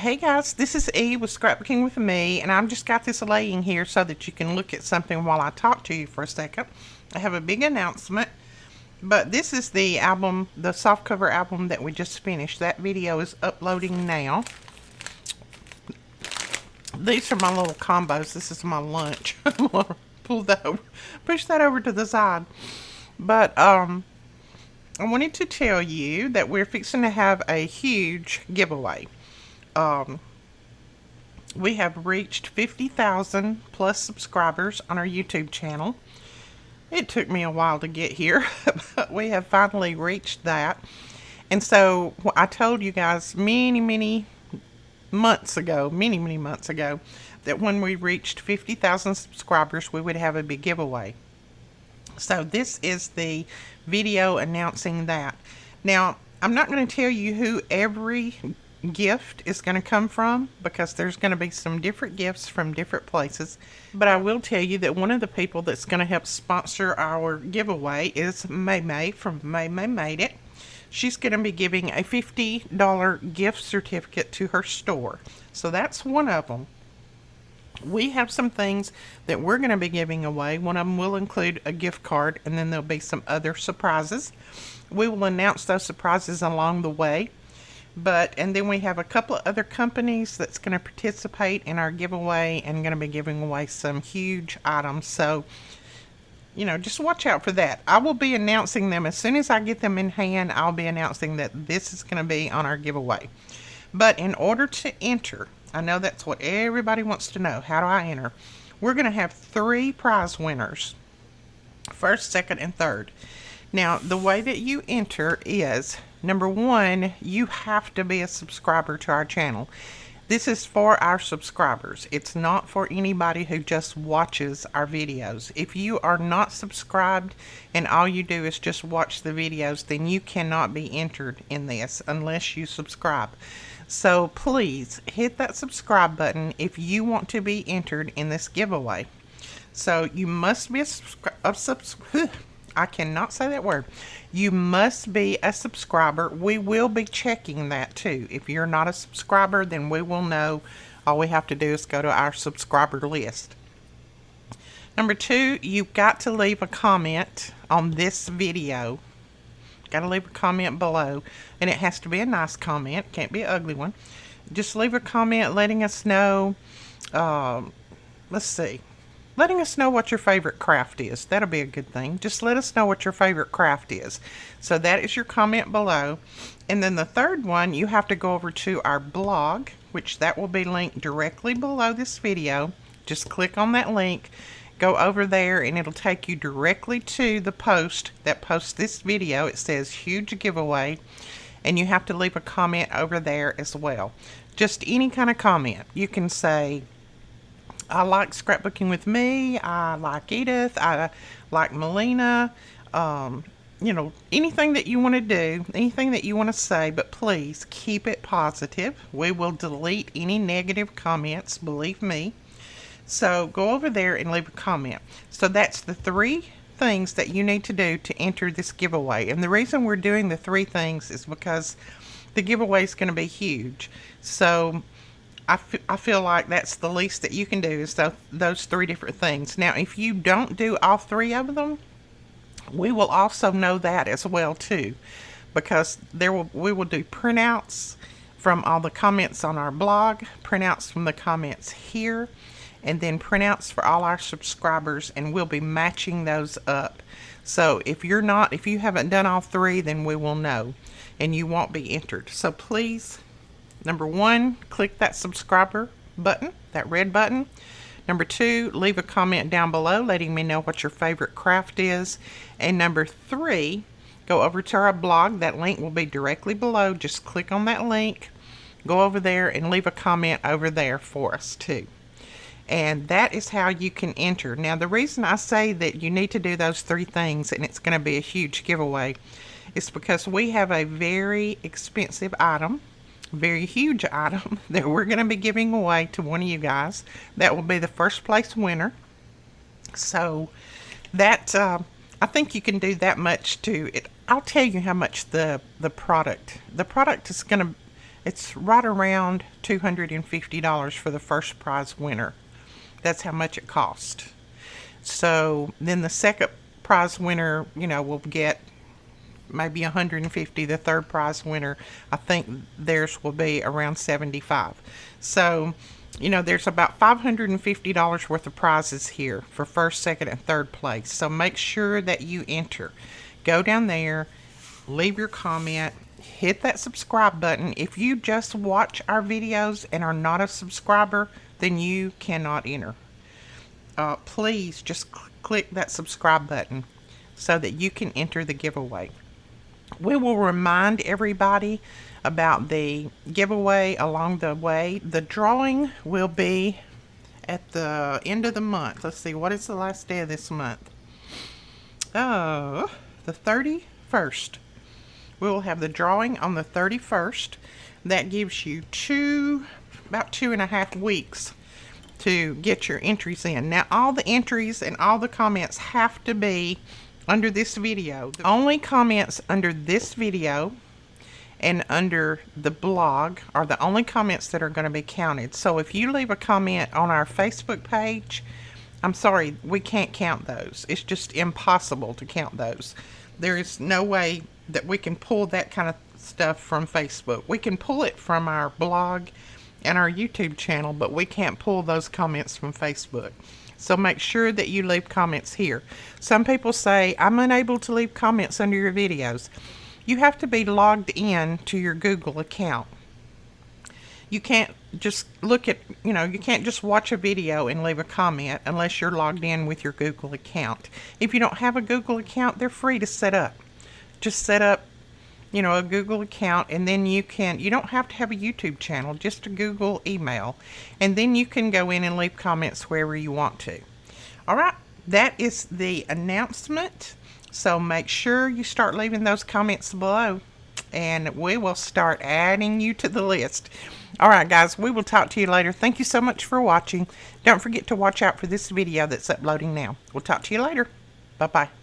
Hey guys, this is E with Scrapbooking with Me, and I've just got this laying here so that you can look at something while I talk to you for a second. I have a big announcement, but this is the album, the softcover album that we just finished. That video is uploading now. These are my little combos. This is my lunch. I'm gonna push that over to the side. But I wanted to tell you that we're fixing to have a huge giveaway. We have reached 50,000 plus subscribers on our YouTube channel. It took me a while to get here, but we have finally reached that. And so I told you guys many months ago, that when we reached 50,000 subscribers, we would have a big giveaway. So this is the video announcing that. Now, I'm not going to tell you who every gift is going to come from, because there's going to be some different gifts from different places, but I will tell you that one of the people that's going to help sponsor our giveaway is Maymay from Maymay Made It. She's going to be giving a $50 gift certificate to her store, so that's one of them. We have some things that we're going to be giving away. One of them will include a gift card, and then there'll be some other surprises. We will announce those surprises along the way. And then we have a couple of other companies that's going to participate in our giveaway and going to be giving away some huge items. So, just watch out for that. I will be announcing them as soon as I get them in hand. I'll be announcing that this is going to be on our giveaway. But in order to enter, I know that's what everybody wants to know. How do I enter? We're going to have 3 prize winners. First, second, and third. Now, the way that you enter is, number 1, you have to be a subscriber to our channel. This is for our subscribers. It's not for anybody who just watches our videos. If you are not subscribed and all you do is just watch the videos, then you cannot be entered in this unless you subscribe. So please hit that subscribe button if you want to be entered in this giveaway. So you must be I cannot say that word. You must be a subscriber. We will be checking that too. If you're not a subscriber, then we will know. All we have to do is go to our subscriber list. Number 2, you've got to leave a comment on this video. Got to leave a comment below, and it has to be a nice comment. Can't be an ugly one. Just leave a comment letting us know. Letting us know what your favorite craft is. That'll be a good thing. Just let us know what your favorite craft is. So that is your comment below. And then the third one, you have to go over to our blog, which that will be linked directly below this video. Just click on that link, go over there, and it'll take you directly to the post that posts this video. It says huge giveaway, and you have to leave a comment over there as well. Just any kind of comment. You can say, I like Scrapbooking with Me, I like Edith, I like Melina, anything that you want to do, anything that you want to say, but please keep it positive. We will delete any negative comments, believe me. So go over there and leave a comment. So that's the 3 things that you need to do to enter this giveaway. And the reason we're doing the 3 things is because the giveaway is going to be huge. So I feel like that's the least that you can do is those 3 different things. Now, if you don't do all 3 of them, we will also know that as well too, because we will do printouts from all the comments on our blog, printouts from the comments here, and then printouts for all our subscribers, and we'll be matching those up. So if you haven't done all 3, then we will know, and you won't be entered. So please, number 1, click that subscriber button, that red button. Number 2, leave a comment down below letting me know what your favorite craft is. And number 3, go over to our blog. That link will be directly below. Just click on that link, go over there, and leave a comment over there for us too. And that is how you can enter. Now, the reason I say that you need to do those 3 things and it's going to be a huge giveaway is because we have a very expensive item, very huge item that we're going to be giving away to one of you guys. That will be the first place winner. So that I think you can do that much to it. I'll tell you how much the product is going to It's right around $250 for the first prize winner. That's how much it cost. So then the second prize winner, will get maybe 150. The third prize winner, I think theirs will be around 75. So, there's about $550 worth of prizes here for first, second, and third place. So make sure that you enter. Go down there, leave your comment, hit that subscribe button. If you just watch our videos and are not a subscriber, then you cannot enter. Please just click that subscribe button so that you can enter the giveaway. We will remind everybody about the giveaway along the way. The drawing will be at the end of the month. Let's see, what is the last day of this month? The 31st. We will have the drawing on the 31st. That gives you about 2.5 weeks to get your entries in. Now, all the entries and all the comments have to be under this video. The only comments under this video and under the blog are the only comments that are going to be counted. So if you leave a comment on our Facebook page, I'm sorry, we can't count those. It's just impossible to count those. There is no way that we can pull that kind of stuff from Facebook. We can pull it from our blog and our YouTube channel, but we can't pull those comments from Facebook. So make sure that you leave comments here. Some people say, I'm unable to leave comments under your videos. You have to be logged in to your Google account. You can't just you can't just watch a video and leave a comment unless you're logged in with your Google account. If you don't have a Google account, they're free to set up. Just set up, a Google account, and then you don't have to have a YouTube channel, just a Google email, and then you can go in and leave comments wherever you want to. All right, that is the announcement. So make sure you start leaving those comments below, and we will start adding you to the list. All right, guys, we will talk to you later. Thank you so much for watching. Don't forget to watch out for this video that's uploading now. We'll talk to you later. Bye-bye.